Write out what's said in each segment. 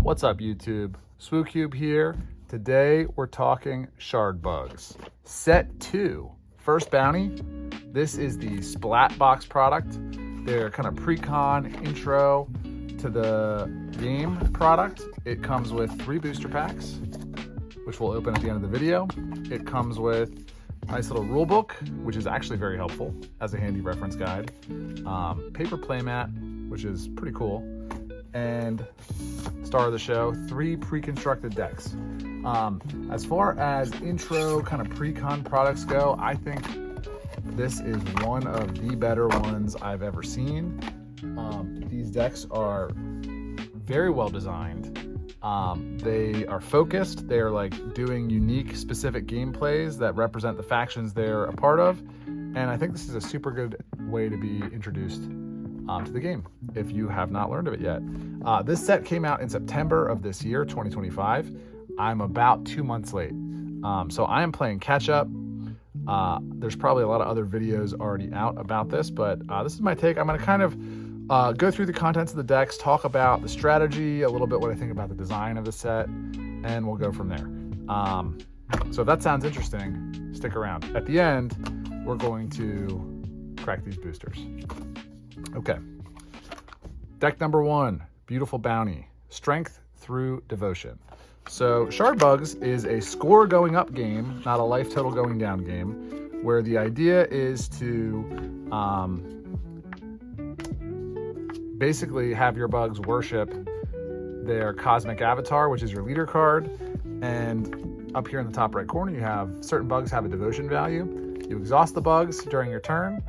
What's up, YouTube? SWUCUBE here. Today we're talking shard bugs. Set 2, first bounty. This is the Splat Box product. They're kind of pre-con intro to the game product. It comes with 3 booster packs, which we'll open at the end of the video. It comes with a nice little rule book, which is actually very helpful as a handy reference guide. Paper playmat, which is pretty cool. And star of the show, 3 pre-constructed decks. As far as intro kind of pre-con products go, I think this is one of the better ones I've ever seen. These decks are very well designed. They are focused. They're like doing unique, specific gameplays that represent the factions they're a part of. And I think this is a super good way to be introduced to the game if you have not learned of it yet. This set came out in September of this year, 2025. I'm about 2 months late. So I am playing catch up. There's probably a lot of other videos already out about this, but this is my take. I'm going to kind of go through the contents of the decks, talk about the strategy, a little bit what I think about the design of the set, and we'll go from there. So if that sounds interesting, stick around. At the end, we're going to crack these boosters. Okay. Deck number 1, Beautiful Bounty, Strength through Devotion. So Shard Bugs is a score going up game, not a life total going down game, where the idea is to basically have your bugs worship their cosmic avatar, which is your leader card. And up here in the top right corner, you have certain bugs have a devotion value. You exhaust the bugs during your turn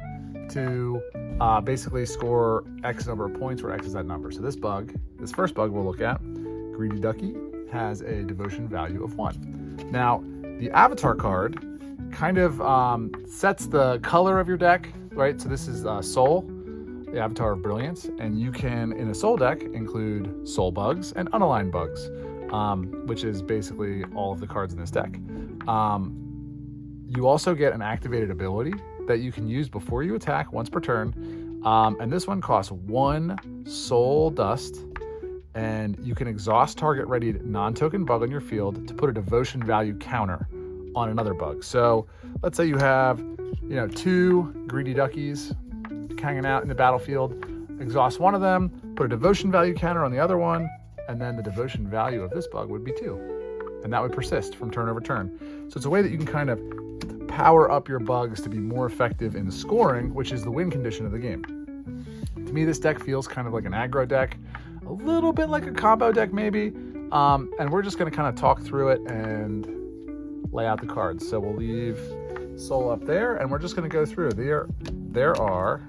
to basically score X number of points, where X is that number. So this first bug we'll look at, Greedy Ducky, has a devotion value of 1. Now, the avatar card kind of sets the color of your deck, right? So this is Soul, the avatar of brilliance, and you can, in a Soul deck, include Soul bugs and unaligned bugs, which is basically all of the cards in this deck. You also get an activated ability that you can use before you attack once per turn, and this one costs 1 Soul Dust, and you can exhaust target readied non-token bug on your field to put a devotion value counter on another bug. So let's say you have 2 Greedy Duckies hanging out in the battlefield, exhaust one of them, put a devotion value counter on the other one, and then the devotion value of this bug would be 2, and that would persist from turn over turn. So it's a way that you can kind of power up your bugs to be more effective in scoring, which is the win condition of the game. To me, this deck feels kind of like an aggro deck, a little bit like a combo deck maybe, and we're just going to kind of talk through it and lay out the cards. So we'll leave Soul up there, and we're just going to go through. There are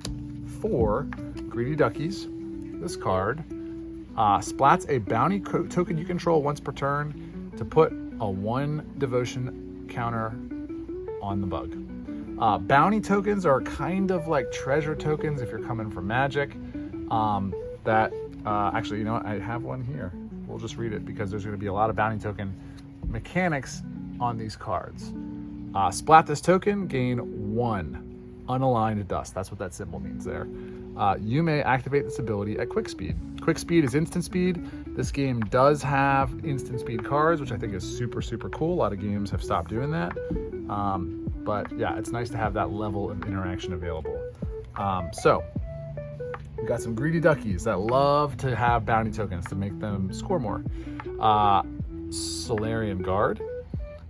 4 Greedy Duckies. This card splats a bounty token you control once per turn to put a 1 devotion counter on the bug. Bounty tokens are kind of like treasure tokens if you're coming from Magic. Actually, you know what? I have one here. We'll just read it because there's going to be a lot of bounty token mechanics on these cards. Splat this token, gain 1 unaligned dust. That's what that symbol means there. You may activate this ability at quick speed. Quick speed is instant speed. This game does have instant speed cards, which I think is super, super cool. A lot of games have stopped doing that. But yeah, it's nice to have that level of interaction available. So we've got some Greedy Duckies that love to have bounty tokens to make them score more. Solarian Guard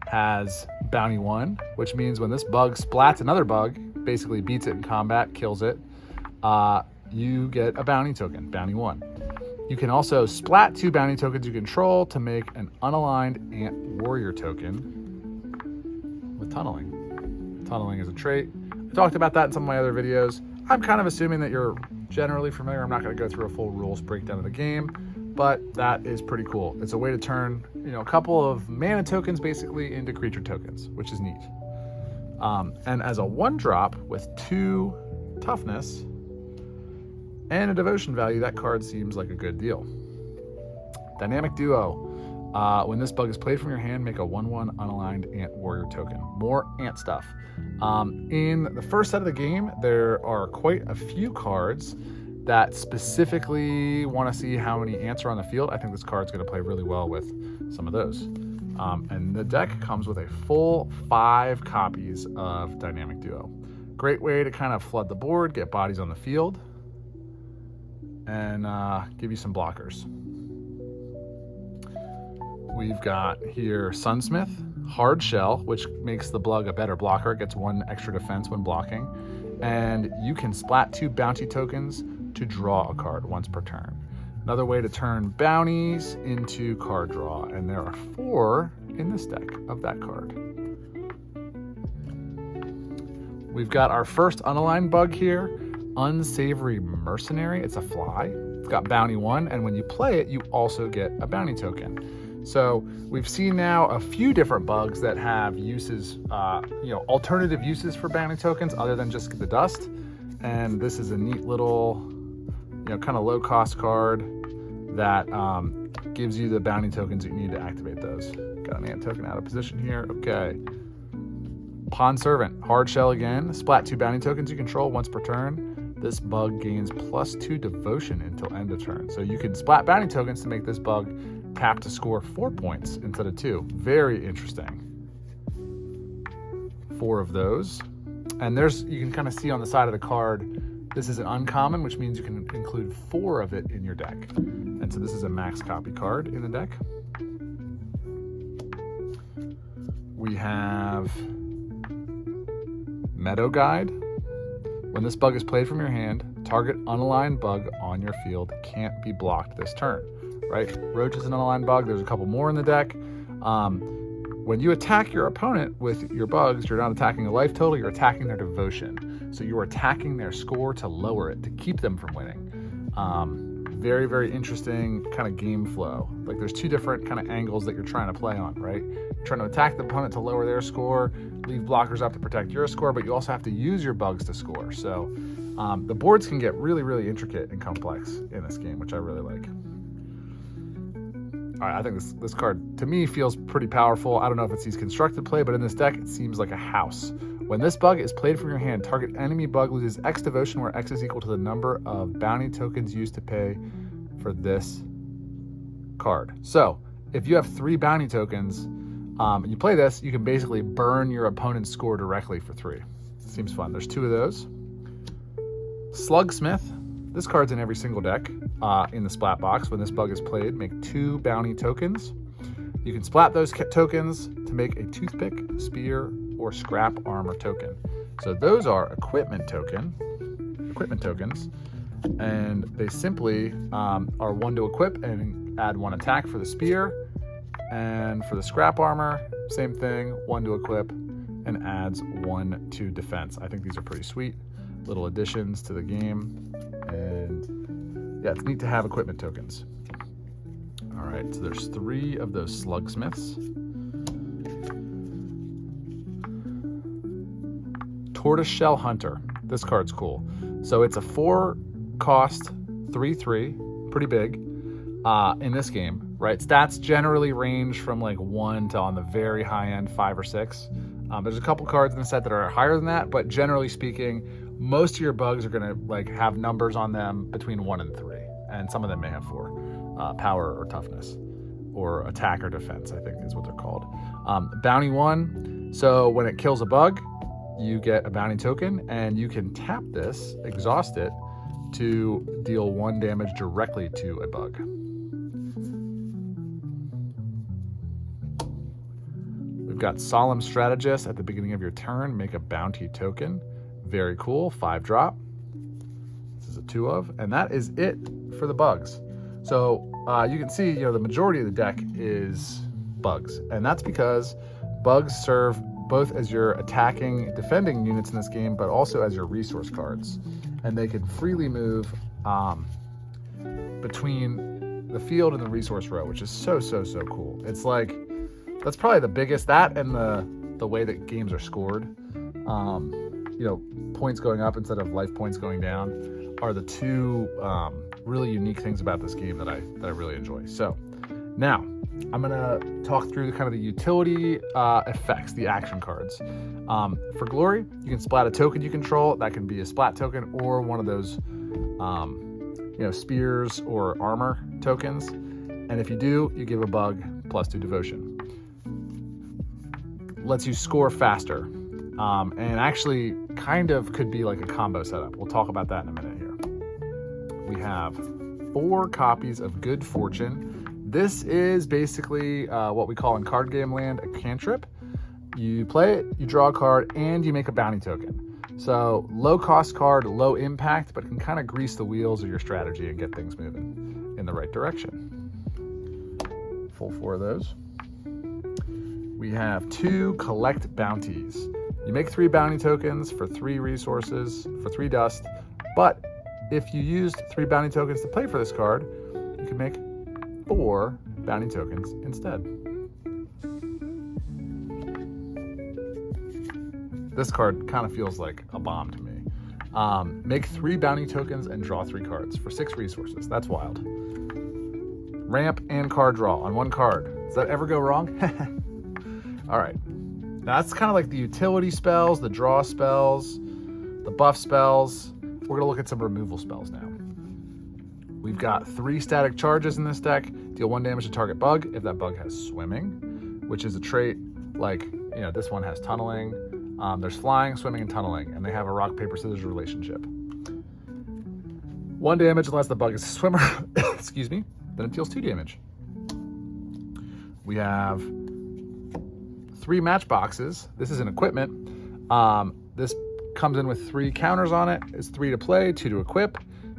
has bounty 1, which means when this bug splats another bug, basically beats it in combat, kills it, you get a bounty token, bounty 1. You can also splat 2 bounty tokens you control to make an unaligned Ant Warrior token with tunneling. Tunneling is a trait. I talked about that in some of my other videos. I'm kind of assuming that you're generally familiar. I'm not going to go through a full rules breakdown of the game, but that is pretty cool. It's a way to turn, a couple of mana tokens basically into creature tokens, which is neat. And as a 1-drop with 2 toughness and a devotion value, that card seems like a good deal. Dynamic Duo. When this bug is played from your hand, make a 1/1 unaligned Ant Warrior token. More ant stuff. In the first set of the game, there are quite a few cards that specifically want to see how many ants are on the field, I think this card's going to play really well with some of those. And the deck comes with a full 5 copies of Dynamic Duo. Great way to kind of flood the board, get bodies on the field, and give you some blockers. We've got here Sunsmith, Hard Shell, which makes the Blug a better blocker. It gets 1 extra defense when blocking. And you can splat 2 bounty tokens to draw a card once per turn. Another way to turn bounties into card draw, and there are 4 in this deck of that card. We've got our first unaligned bug here, Unsavory Mercenary. It's a fly. It's got bounty 1, and when you play it, you also get a bounty token. So we've seen now a few different bugs that have uses, alternative uses for bounty tokens other than just the dust. And this is a neat little, kind of low cost card that gives you the bounty tokens that you need to activate those. Got an ant token out of position here. Okay. Pond Servant, Hard Shell again. Splat 2 bounty tokens you control once per turn. This bug gains +2 devotion until end of turn. So you can splat bounty tokens to make this bug tap to score 4 points instead of 2. Very interesting. 4 of those. And you can kind of see on the side of the card, this is an uncommon, which means you can include 4 of it in your deck. And so this is a max copy card in the deck. We have Meadow Guide. When this bug is played from your hand, target unaligned bug on your field can't be blocked this turn, right? Roach is an unaligned bug. There's a couple more in the deck. When you attack your opponent with your bugs, you're not attacking a life total, you're attacking their devotion. So you're attacking their score to lower it, to keep them from winning. Very, very interesting kind of game flow. Like there's 2 different kind of angles that you're trying to play on, right? You're trying to attack the opponent to lower their score, leave blockers up to protect your score, but you also have to use your bugs to score. So the boards can get really, really intricate and complex in this game, which I really like. All right, I think this card, to me, feels pretty powerful. I don't know if it sees constructed play, but in this deck, it seems like a house. When this bug is played from your hand, target enemy bug loses X devotion, where X is equal to the number of bounty tokens used to pay for this card. So if you have 3 bounty tokens and you play this, you can basically burn your opponent's score directly for 3. Seems fun. There's 2 of those. Slugsmith. This card's in every single deck in the Splat Box. When this bug is played, make 2 bounty tokens. You can splat those tokens to make a toothpick, spear, or scrap armor token. So those are equipment tokens, and they simply are 1 to equip and add 1 attack for the spear, and for the scrap armor, same thing, 1 to equip and adds 1 to defense. I think these are pretty sweet little additions to the game, and yeah, it's neat to have equipment tokens. All right, so there's 3 of those Slugsmiths. Tortoiseshell Hunter. This card's cool. So it's a 4 cost 3/3, pretty big in this game, right? Stats generally range from like 1 to, on the very high end, 5 or 6. There's a couple cards in the set that are higher than that, but generally speaking, most of your bugs are gonna like have numbers on them between 1 and 3, and some of them may have 4. Power or toughness, or attack or defense, I think is what they're called. Bounty 1, so when it kills a bug, you get a bounty token, and you can tap this, exhaust it, to deal 1 damage directly to a bug. We've got Solemn Strategist. At the beginning of your turn, make a bounty token. Very cool, 5 drop. This is a 2 of, and that is it for the bugs. So you can see, the majority of the deck is bugs, and that's because bugs serve both as your attacking, defending units in this game, but also as your resource cards. And they can freely move between the field and the resource row, which is so, so, so cool. It's like, that's probably the biggest, that and the way that games are scored, points going up instead of life points going down, are the 2 really unique things about this game that I really enjoy. So now I'm gonna talk through kind of the utility effects, the action cards. For Glory, you can splat a token you control. That can be a splat token or one of those spears or armor tokens. And if you do, you give a bug +2 devotion. Lets you score faster. And actually kind of could be like a combo setup. We'll talk about that in a minute here. We have 4 copies of Good Fortune. This is basically what we call in card game land a cantrip. You play it, you draw a card, and you make a bounty token. So low cost card, low impact, but can kind of grease the wheels of your strategy and get things moving in the right direction. Full 4 of those. We have 2 collect bounties. You make 3 bounty tokens for 3 resources, for 3 dust, but if you used 3 bounty tokens to play for this card, you can make 4 bounty tokens instead. This card kind of feels like a bomb to me. Make 3 bounty tokens and draw 3 cards for 6 resources. That's wild. Ramp and card draw on 1 card. Does that ever go wrong? All right. That's kind of like the utility spells, the draw spells, the buff spells. We're gonna look at some removal spells now. We've got 3 static charges in this deck. Deal 1 damage to target bug if that bug has swimming, which is a trait like, this one has tunneling. There's flying, swimming, and tunneling, and they have a rock, paper, scissors relationship. 1 damage unless the bug is a swimmer, excuse me, then it deals 2 damage. We have 3 matchboxes. This is an equipment. This comes in with 3 counters on it. It's 3 to play, 2 to equip.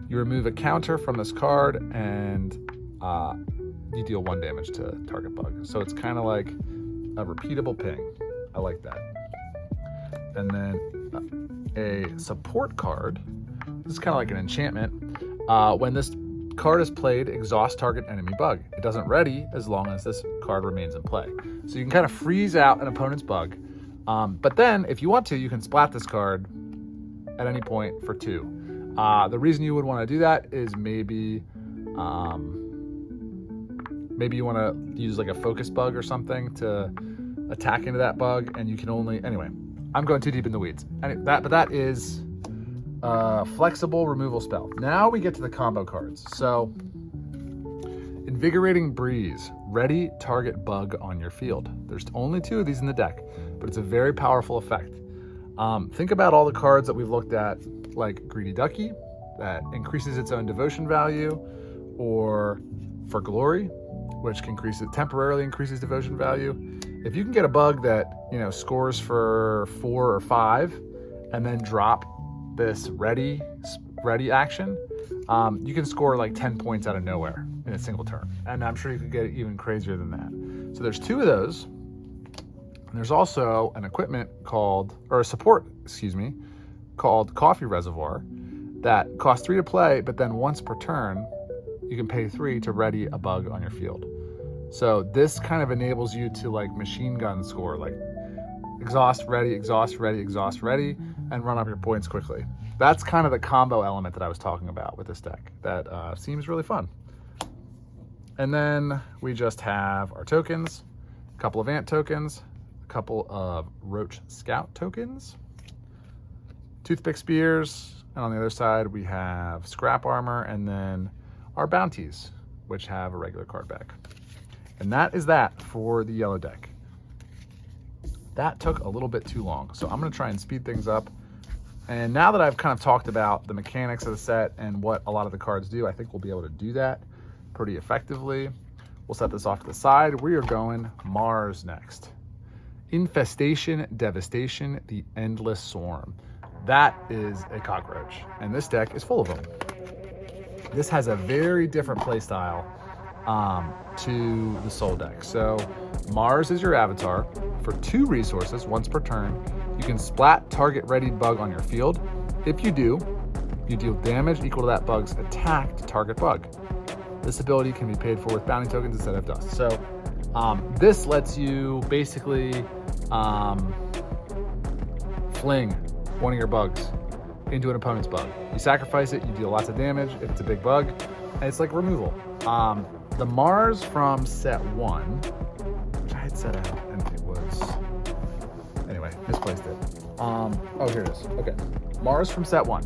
You remove a counter from this card and you deal 1 damage to target bug. So it's kind of like a repeatable ping. I like that. And then a support card. This is kind of like an enchantment. When this card is played, exhaust target enemy bug. It doesn't ready as long as this card remains in play. So you can kind of freeze out an opponent's bug. But then if you want to, you can splat this card at any point for 2. The reason you would want to do that is maybe you want to use like a focus bug or something to attack into that bug, and you can only, anyway, I'm going too deep in the weeds. But that is a flexible removal spell. Now we get to the combo cards. So Invigorating Breeze, ready target bug on your field. There's only 2 of these in the deck, but it's a very powerful effect. Think about all the cards that we've looked at, like Greedy Ducky, that increases its own devotion value, or For Glory, which can temporarily increases devotion value. If you can get a bug that scores for 4 or 5, and then drop this ready action, you can score like 10 points out of nowhere in a single turn. And I'm sure you could get it even crazier than that. So there's 2 of those. And there's also an support called Coffee Reservoir that costs 3 to play, but then once per turn, you can pay 3 to ready a bug on your field. So this kind of enables you to like machine gun score, like exhaust, ready, exhaust, ready, exhaust, ready, and run up your points quickly. That's kind of the combo element that I was talking about with this deck. That seems really fun. And then we just have our tokens, a couple of Ant tokens, a couple of Roach Scout tokens, Toothpick Spears, and on the other side we have Scrap Armor, and then our bounties, which have a regular card back. And that is that for the yellow deck. That took a little bit too long, so I'm gonna try and speed things up. And now that I've kind of talked about the mechanics of the set and what a lot of the cards do, I think we'll be able to do that pretty effectively. We'll set this off to the side. We are going Mars next. Infestation, Devastation, the Endless Swarm. That is a cockroach, and this deck is full of them. This has a very different play style to the Soul deck. So Mars is your avatar. For 2 resources, once per turn, you can splat target readied bug on your field. If you do, you deal damage equal to that bug's attacked target bug. This ability can be paid for with bounty tokens instead of dust. So this lets you basically fling one of your bugs into an opponent's bug. You sacrifice it, you deal lots of damage if it's a big bug, and it's like removal. The Mars from set 1, which I had set out, and it was, anyway, misplaced it. Oh, here it is. Okay, Mars from set 1.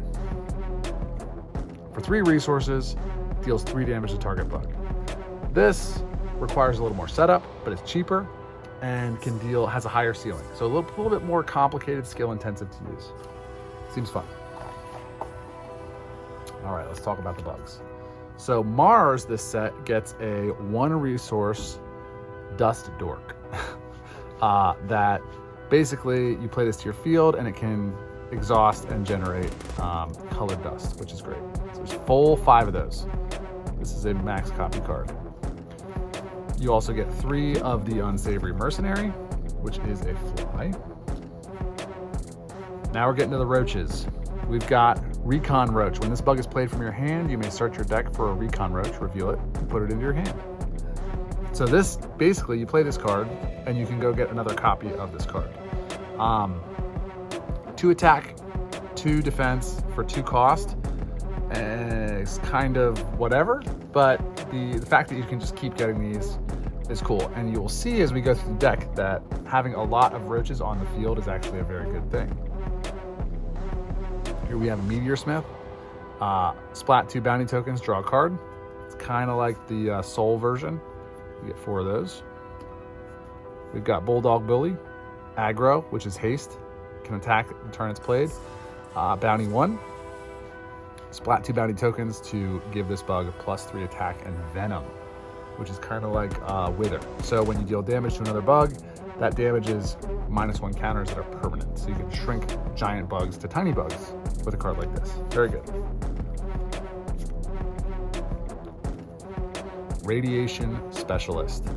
For 3 resources, deals 3 damage to target bug. This requires a little more setup, but it's cheaper and has a higher ceiling. So a little bit more complicated, skill intensive to use. Seems fun. All right, let's talk about the bugs. So Mars, this set, gets a 1 resource Dust Dork. That basically you play this to your field and it can exhaust and generate colored dust, which is great. So there's full 5 of those. This is a max copy card. You also get 3 of the Unsavory Mercenary, which is a fly. Now we're getting to the roaches. We've got Recon Roach. When this bug is played from your hand, you may search your deck for a Recon Roach, reveal it, and put it into your hand. So this, basically, you play this card, and you can go get another copy of this card. 2 attack, 2 defense for 2 cost. It's kind of whatever, but the fact that you can just keep getting these is cool. And you will see as we go through the deck that having a lot of roaches on the field is actually a very good thing. Here we have Meteor Smith. Splat 2 bounty tokens, draw a card. It's kind of like the Soul version. You get 4 of those. We've got Bulldog Bully, aggro, which is haste, can attack the turn it's played. Bounty 1. Splat 2 bounty tokens to give this bug a +3 attack and venom, which is kind of like Wither. So when you deal damage to another bug, that damage is -1 counters that are permanent. So you can shrink giant bugs to tiny bugs with a card like this. Very good. Radiation Specialist.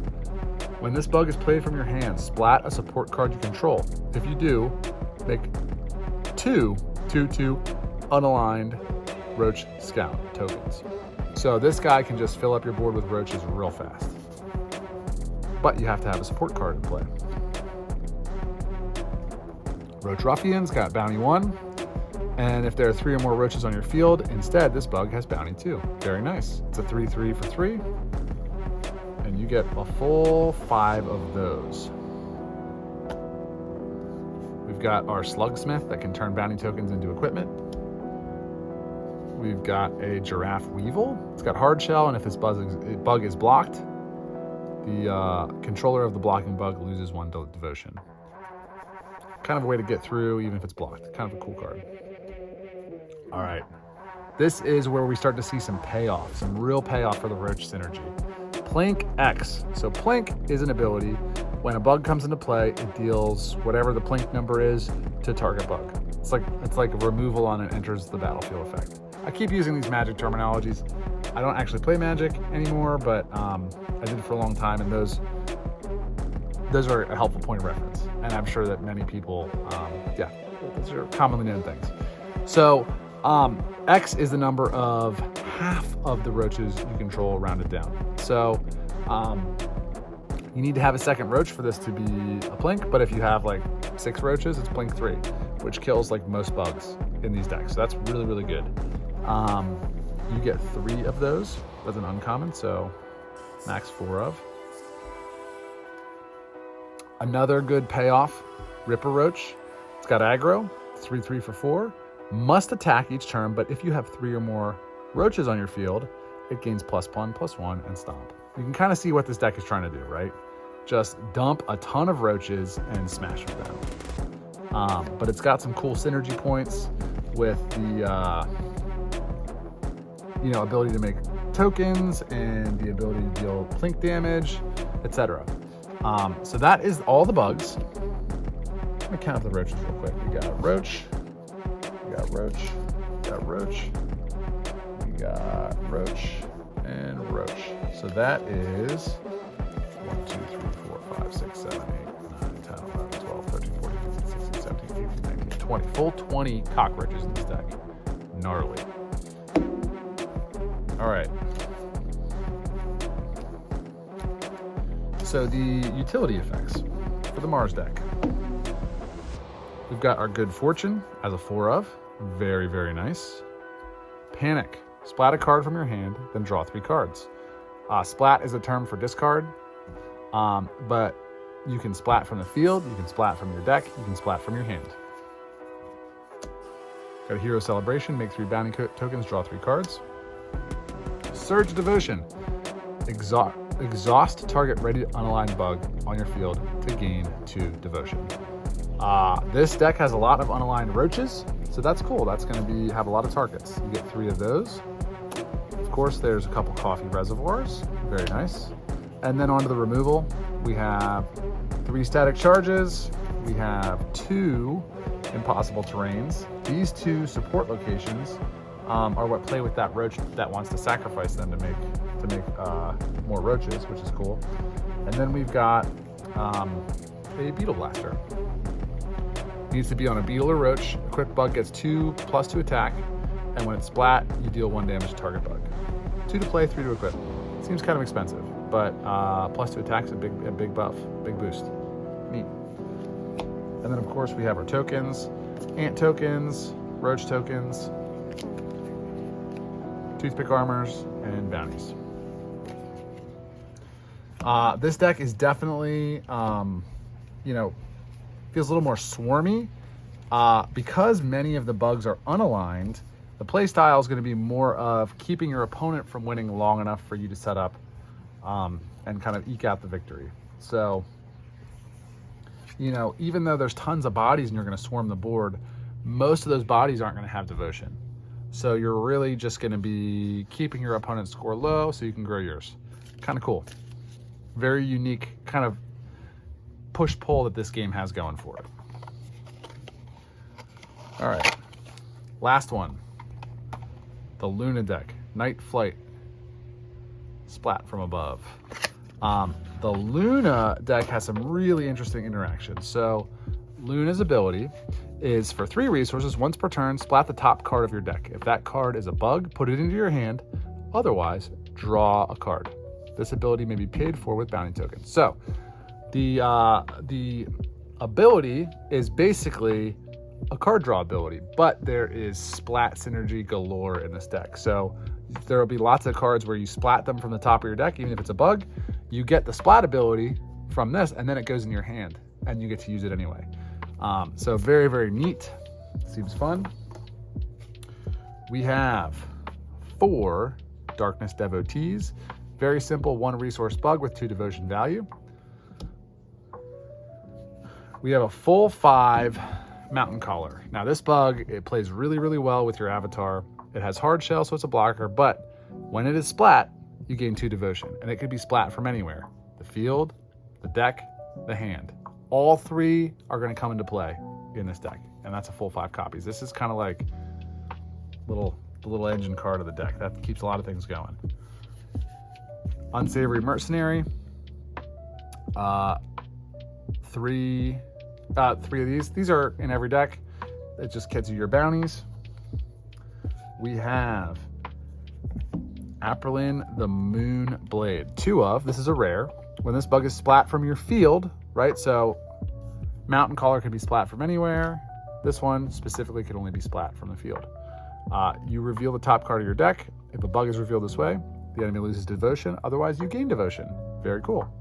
When this bug is played from your hand, splat a support card you control. If you do, make 2 unaligned Roach Scout tokens. So this guy can just fill up your board with roaches real fast. But you have to have a support card in play. Roach Ruffian's got bounty 1. And if there are 3 or more roaches on your field, instead this bug has bounty 2. Very nice. It's a 3/3 for 3. And you get a full 5 of those. We've got our Slugsmith that can turn bounty tokens into equipment. We've got a Giraffe Weevil. It's got hard shell, and if this bug is blocked, the controller of the blocking bug loses 1 devotion. Kind of a way to get through even if it's blocked. Kind of a cool card. All right. This is where we start to see some payoff, some real payoff for the Roach synergy. Plink X. So Plink is an ability. When a bug comes into play, it deals whatever the Plink number is to target bug. It's like a removal on an enters the battlefield effect. I keep using these Magic terminologies. I don't actually play Magic anymore, but I did for a long time, and those are a helpful point of reference. And I'm sure that many people, those are commonly known things. So X is the number of half of the roaches you control rounded down. So you need to have a second roach for this to be a Plink, but if you have like 6 roaches, it's Plink 3, which kills like most bugs in these decks. So that's really, really good. You get 3 of those as an uncommon, so max 4 of. Another good payoff, Ripper Roach. It's got aggro, 3/3 for 4. Must attack each turn, but if you have 3 or more roaches on your field, it gains +1/+1 and stomp. You can kind of see what this deck is trying to do, right? Just dump a ton of roaches and smash with them. But it's got some cool synergy points with the ability to make tokens and the ability to deal Plink damage, etc. So that is all the bugs. Let me count up the roaches real quick. We got Roach, we got Roach, we got Roach, we got Roach, and Roach. So that is 1, 2, 3, 4, 5, 6, 7, 8, 9, 10, 11, 12, 13, 14, 15, 16, 17, 18, 19, 20. Full 20 cockroaches in this deck. Gnarly. All right. So the utility effects for the Mars deck. We've got our Good Fortune as a 4 of. Very, very nice. Panic. Splat a card from your hand, then draw 3 cards. Splat is a term for discard, but you can splat from the field, you can splat from your deck, you can splat from your hand. Got a Hero Celebration, make 3 bounty tokens, draw 3 cards. Surge Devotion. Exhaust target ready unaligned bug on your field to gain 2 devotion. This deck has a lot of unaligned roaches, so that's cool. That's going to have a lot of targets. You get 3 of those. Of course, there's a couple coffee reservoirs. Very nice. And then onto the removal, we have 3 static charges. We have 2 impossible terrains. These 2 support locations are what play with that roach that wants to sacrifice them to make more roaches, which is cool. And then we've got a Beetle Blaster. Needs to be on a beetle or roach. Equipped bug gets 2+2 attack, and when it's splat, you deal 1 damage to target bug. 2 to play, 3 to equip. Seems kind of expensive, but +2 attack's a big buff, big boost. Neat. And then of course we have our tokens, ant tokens, roach tokens, toothpick armors, and bounties. This deck is definitely, feels a little more swarmy. Because many of the bugs are unaligned, the play style is going to be more of keeping your opponent from winning long enough for you to set up and kind of eke out the victory. So, even though there's tons of bodies and you're going to swarm the board, most of those bodies aren't going to have devotion. So you're really just going to be keeping your opponent's score low so you can grow yours. Kind of cool. Very unique kind of push-pull that this game has going for it. All right, last one. The Luna deck, Night Flight, Splat from above. The Luna deck has some really interesting interactions. So Luna's ability is for 3 resources, once per turn, splat the top card of your deck. If that card is a bug, put it into your hand. Otherwise, draw a card. This ability may be paid for with bounty tokens. So the ability is basically a card draw ability, but there is splat synergy galore in this deck. So there will be lots of cards where you splat them from the top of your deck, even if it's a bug. You get the splat ability from this, and then it goes in your hand, and you get to use it anyway. So very, very neat. Seems fun. We have 4 Darkness Devotees. Very simple 1 resource bug with 2 devotion value. We have a full 5 Mountain Caller. Now this bug, it plays really, really well with your avatar. It has hard shell, so it's a blocker, but when it is splat, you gain 2 devotion, and it could be splat from anywhere. The field, the deck, the hand. All 3 are going to come into play in this deck, and that's a full 5 copies. This is kind of like the little engine card of the deck. That keeps a lot of things going. Unsavory Mercenary. 3 of these. These are in every deck. It just gets you your bounties. We have Aprilin the Moon Blade. 2 of. This is a rare. When this bug is splat from your field, right? So Mountain Caller can be splat from anywhere. This one specifically can only be splat from the field. You reveal the top card of your deck. If a bug is revealed this way, the enemy loses devotion. Otherwise, you gain devotion. Very cool.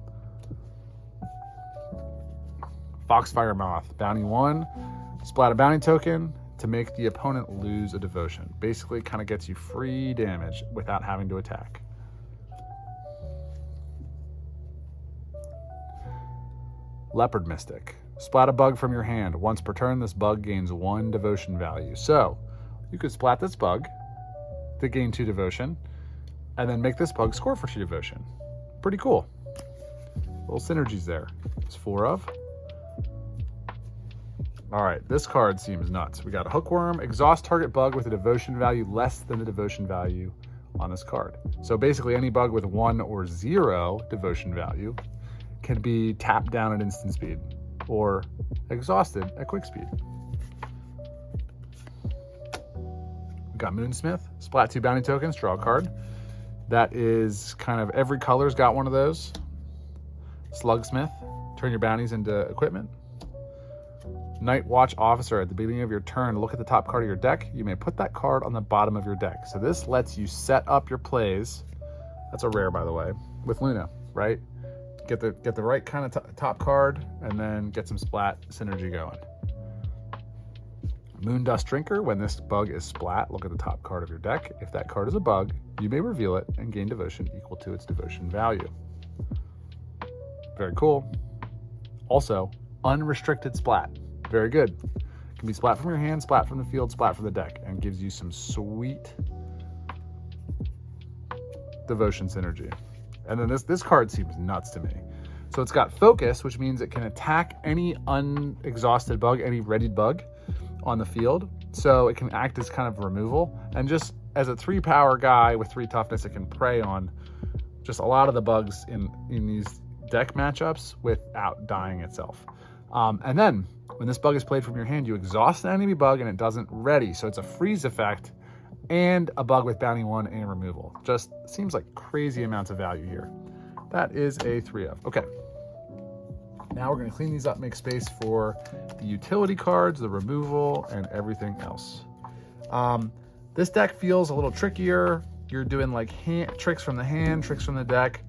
Foxfire Moth. Bounty 1. Splat a bounty token to make the opponent lose a devotion. Basically, kind of gets you free damage without having to attack. Leopard Mystic. Splat a bug from your hand. Once per turn, this bug gains 1 devotion value. So you could splat this bug to gain 2 devotion, and then make this bug score for 2 devotion. Pretty cool. Little synergies there. It's 4 of. All right, this card seems nuts. We got a Hookworm, exhaust target bug with a devotion value less than the devotion value on this card. So basically any bug with 1 or 0 devotion value can be tapped down at instant speed or exhausted at quick speed. We got Moonsmith, splat 2 bounty tokens, draw a card. That is kind of every color's got one of those. Slugsmith, turn your bounties into equipment. Night Watch Officer, at the beginning of your turn, look at the top card of your deck. You may put that card on the bottom of your deck. So this lets you set up your plays. That's a rare, by the way, with Luna, right? Get the right kind of top card, and then get some splat synergy going. Moondust Drinker. When this bug is splat, look at the top card of your deck. If that card is a bug, you may reveal it and gain devotion equal to its devotion value. Very cool. Also, unrestricted splat. Very good. Can be splat from your hand, splat from the field, splat from the deck, and gives you some sweet devotion synergy. And then this card seems nuts to me. So it's got focus, which means it can attack any unexhausted bug, any readied bug on the field. So it can act as kind of removal. And just as a 3 power guy with 3 toughness, it can prey on just a lot of the bugs in these deck matchups without dying itself. And then when this bug is played from your hand, you exhaust an enemy bug and it doesn't ready. So it's a freeze effect and a bug with bounty 1 and removal. Just seems like crazy amounts of value here. That is a 3 of. Okay. Now we're going to clean these up, make space for the utility cards, the removal, and everything else. This deck feels a little trickier. You're doing like tricks from the hand, tricks from the deck.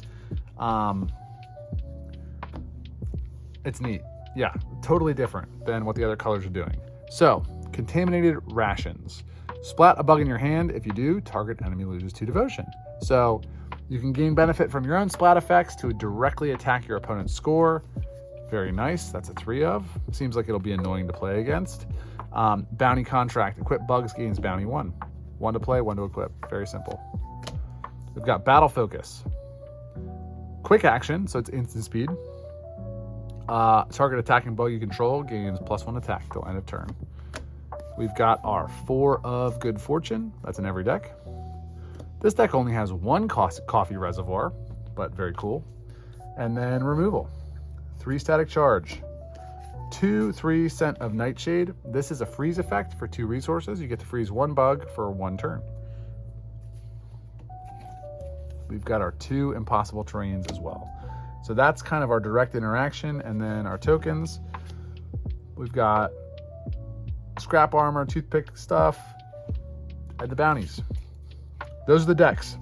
It's neat. Yeah, totally different than what the other colors are doing. So, Contaminated Rations. Splat a bug in your hand. If you do, target enemy loses 2 devotion. So, you can gain benefit from your own splat effects to directly attack your opponent's score. Very nice. That's a 3 of. Seems like it'll be annoying to play against. Bounty Contract. Equip bugs gains bounty 1. 1 to play, 1 to equip. Very simple. We've got Battle Focus. Quick action, so it's instant speed. Target attacking bug you control gains +1 attack till end of turn. We've got our 4 of Good Fortune. That's in every deck. This deck only has 1 coffee reservoir, but very cool. And then removal. 3 Static Charge. 2 3 Scent of Nightshade. This is a freeze effect for 2 resources. You get to freeze 1 bug for 1 turn. We've got our 2 Impossible Terrains as well. So that's kind of our direct interaction. And then our tokens. We've got Scrap Armor, Toothpick stuff, and the bounties. Those are the decks.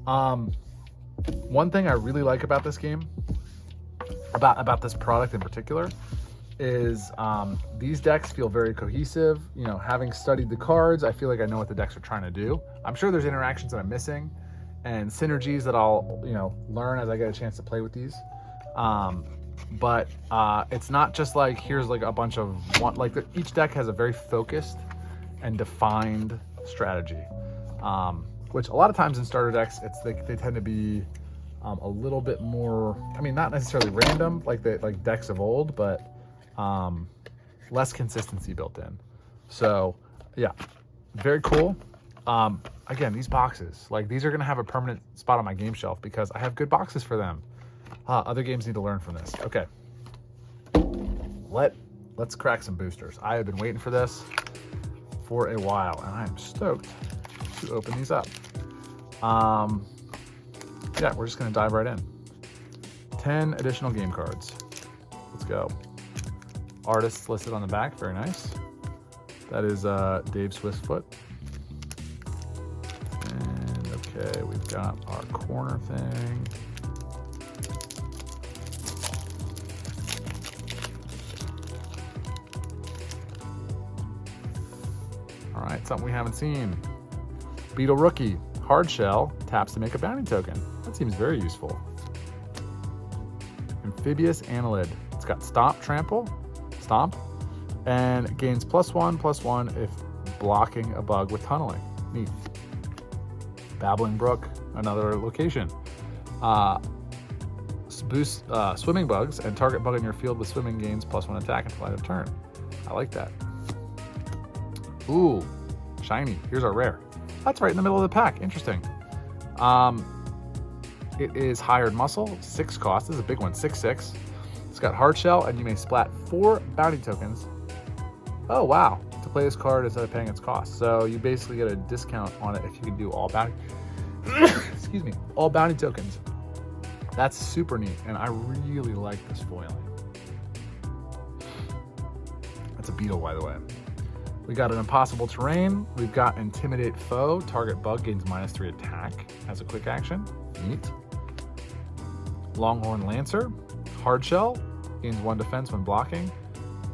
One thing I really like about this game, about this product in particular, is these decks feel very cohesive. You know, having studied the cards, I feel like I know what the decks are trying to do. I'm sure there's interactions that I'm missing and synergies that I'll, learn as I get a chance to play with these. But it's not just like, here's like a bunch of each deck has a very focused and defined strategy. Which a lot of times in starter decks, they tend to be a little bit more, not necessarily random like decks of old, but less consistency built in. So yeah, very cool. Again, these boxes, these are gonna have a permanent spot on my game shelf because I have good boxes for them. Other games need to learn from this. Okay, let's crack some boosters. I have been waiting for this for a while, and I am stoked to open these up. Yeah, we're just gonna dive right in. 10 additional game cards. Let's go. Artists listed on the back, very nice. That is Dave Swiftfoot. And okay, we've got our corner thing. All right, something we haven't seen. Beetle Rookie, hard shell, taps to make a bounty token. That seems very useful. Amphibious Annelid. It's got Stomp, and gains +1/+1 if blocking a bug with tunneling. Neat. Babbling Brook, another location. Boost swimming bugs and target bug in your field with swimming gains +1 attack until end of turn. I like that. Ooh, shiny. Here's our rare. That's right in the middle of the pack. Interesting. It is Hired Muscle, 6 cost. This is a big one, 6/6. It's got Hard Shell, and you may splat 4 bounty tokens. Oh, wow. To play this card instead of paying its cost. So you basically get a discount on it if you can do all bounty, excuse me, all bounty tokens. That's super neat, and I really like this foiling. That's a beetle, by the way. We got an Impossible Terrain. We've got Intimidate Foe. Target bug gains -3 attack as a quick action. Neat. Longhorn Lancer. Hard Shell. Gains 1 defense when blocking.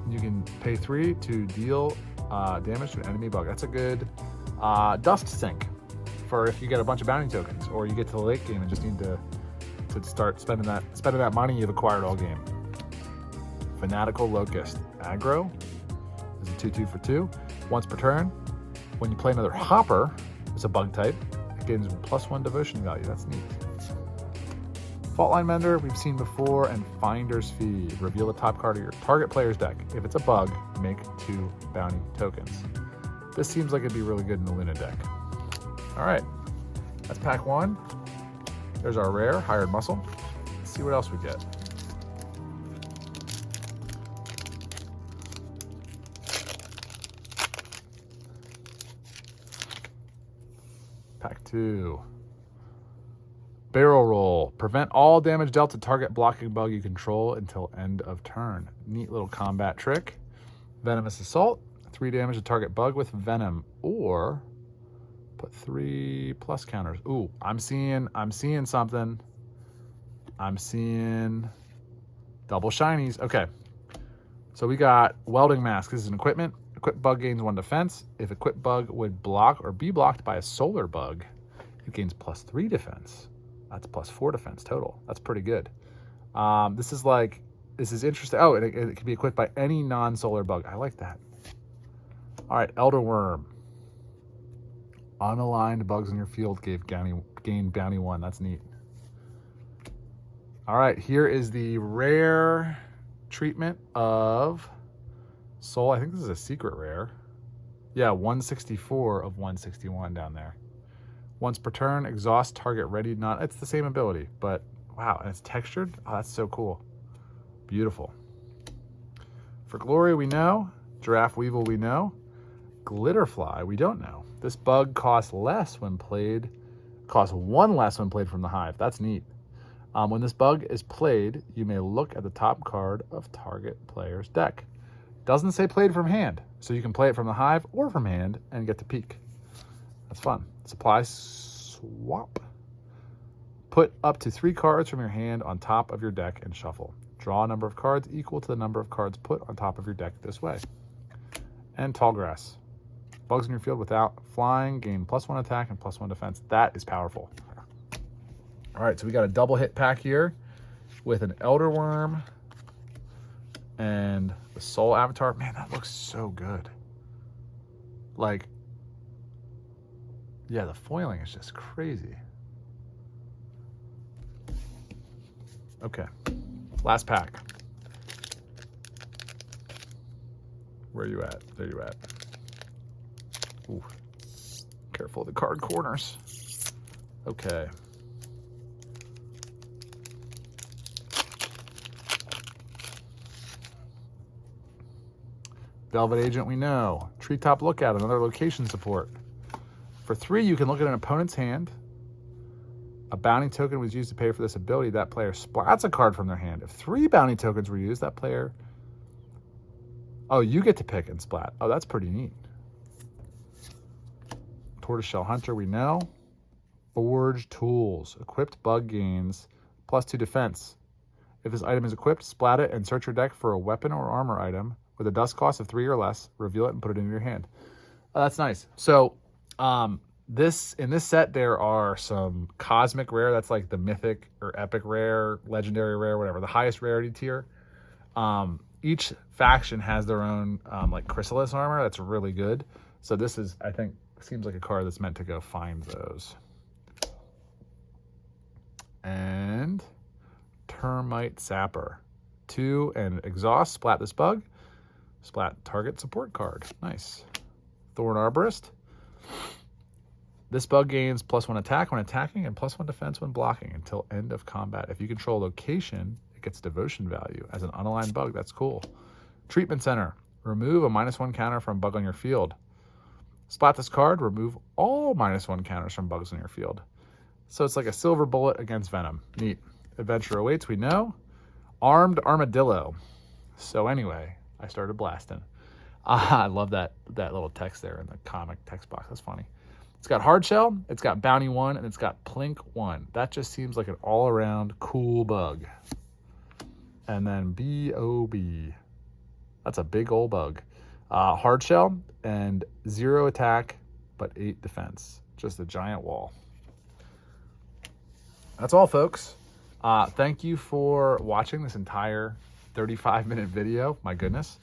You can pay 3 to deal damage to an enemy bug. That's a good dust sink for if you get a bunch of bounty tokens, or you get to the late game and just need to start spending that money you've acquired all game. Fanatical Locust. Aggro is a 2/2 for 2. Once per turn, when you play another Hopper, it's a bug type, it gains +1 devotion value. That's neat. Faultline Mender, we've seen before, and Finder's Fee. Reveal the top card of your target player's deck. If it's a bug, make 2 bounty tokens. This seems like it'd be really good in the Luna deck. All right, that's pack 1. There's our rare, Hired Muscle. Let's see what else we get. Pack 2. Barrel Roll. Prevent all damage dealt to target blocking bug you control until end of turn. Neat little combat trick. Venomous Assault. 3 damage to target bug with venom, or put 3+ counters. Ooh, I'm seeing something. I'm seeing double shinies. Okay, so we got Welding Mask. This is an equipment. Equipped bug gains 1 defense. If equipped bug would block or be blocked by a solar bug, it gains +3 defense. That's +4 defense total. That's pretty good. This is interesting. Oh, it can be equipped by any non-solar bug. I like that. All right, Elder Worm. Unaligned bugs in your field gain bounty 1. That's neat. All right, here is the rare treatment of Soul. I think this is a secret rare. Yeah, 164 of 161 down there. Once per turn, exhaust target ready. Not. It's the same ability, but wow, and it's textured. Oh, that's so cool. Beautiful. For Glory, we know. Giraffe Weevil, we know. Glitterfly, we don't know. This bug costs less when played. Costs 1 less when played from the hive. That's neat. When this bug is played, you may look at the top card of target player's deck. Doesn't say played from hand, so you can play it from the hive or from hand and get to peek. That's fun. Supply swap. Put up to 3 cards from your hand on top of your deck and shuffle. Draw a number of cards equal to the number of cards put on top of your deck this way. And Tall Grass. Bugs in your field without flying gain +1 attack and +1 defense. That is powerful. All right, so we got a double hit pack here with an Elder Worm and the Soul Avatar. Man, that looks so good. Like, yeah, the foiling is just crazy. Okay, last pack. Where are you at? There you at. Ooh. Careful of the card corners. Okay. Velvet Agent, we know. Treetop Lookout, another location support. For 3, you can look at an opponent's hand. A bounty token was used to pay for this ability. That player splats a card from their hand. If 3 bounty tokens were used, that player... Oh, you get to pick and splat. Oh, that's pretty neat. Tortoiseshell Hunter, we know. Forge Tools. Equipped bug gains +2 defense. If this item is equipped, splat it and search your deck for a weapon or armor item with a dust cost of 3 or less. Reveal it and put it in your hand. Oh, that's nice. So, in this set, there are some cosmic rare. That's like the mythic or epic rare, legendary rare, whatever, the highest rarity tier. Each faction has their own like chrysalis armor. That's really good. So this is, I think, seems like a card that's meant to go find those. And Termite Sapper. 2 and exhaust, splat this bug. Splat target support card. Nice. Thorn Arborist. This bug gains +1 attack when attacking and +1 defense when blocking until end of combat. If you control location, it gets devotion value. As an unaligned bug, that's cool. Treatment Center. Remove a -1 counter from bug on your field. Splat this card, remove all -1 counters from bugs on your field. So it's like a silver bullet against venom. Neat. Adventure awaits, we know. Armed Armadillo. So anyway, I started blasting. I love that little text there in the comic text box. That's funny. It's got Hard Shell, it's got Bounty 1, and it's got Plink 1. That just seems like an all-around cool bug. And then B.O.B. That's a big old bug. hard shell, and 0 attack, but 8 defense. Just a giant wall. That's all, folks. Thank you for watching this entire 35-minute video. My goodness.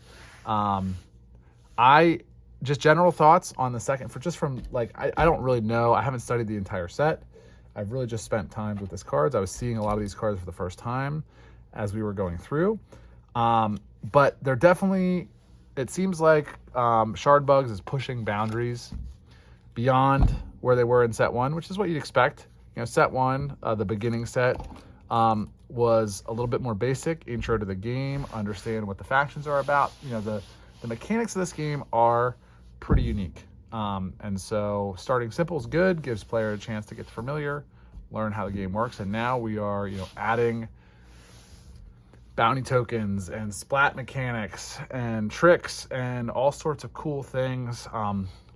Just general thoughts on the second, I don't really know. I haven't studied the entire set. I've really just spent time with these cards. I was seeing a lot of these cards for the first time as we were going through. But they're definitely, it seems like Shard Bugs is pushing boundaries beyond where they were in set 1, which is what you'd expect. Set 1, the beginning set, was a little bit more basic, intro to the game, understand what the factions are about. The mechanics of this game are pretty unique. And so starting simple is good, gives player a chance to get familiar, learn how the game works. And now we are, adding bounty tokens and splat mechanics and tricks and all sorts of cool things.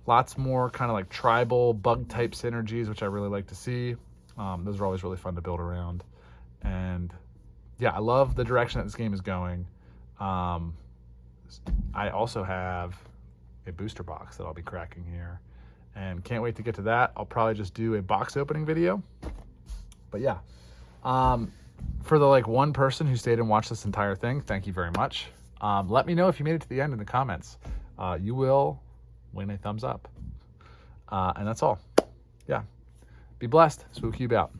Lots more kind of like tribal bug type synergies, which I really like to see. Those are always really fun to build around. And yeah, I love the direction that this game is going. I also have a booster box that I'll be cracking here, and can't wait to get to that. I'll probably just do a box opening video. But yeah, for the one person who stayed and watched this entire thing, thank you very much. Let me know if you made it to the end in the comments. You will win a thumbs up. And that's all. Yeah. Be blessed. SWUCUBE out.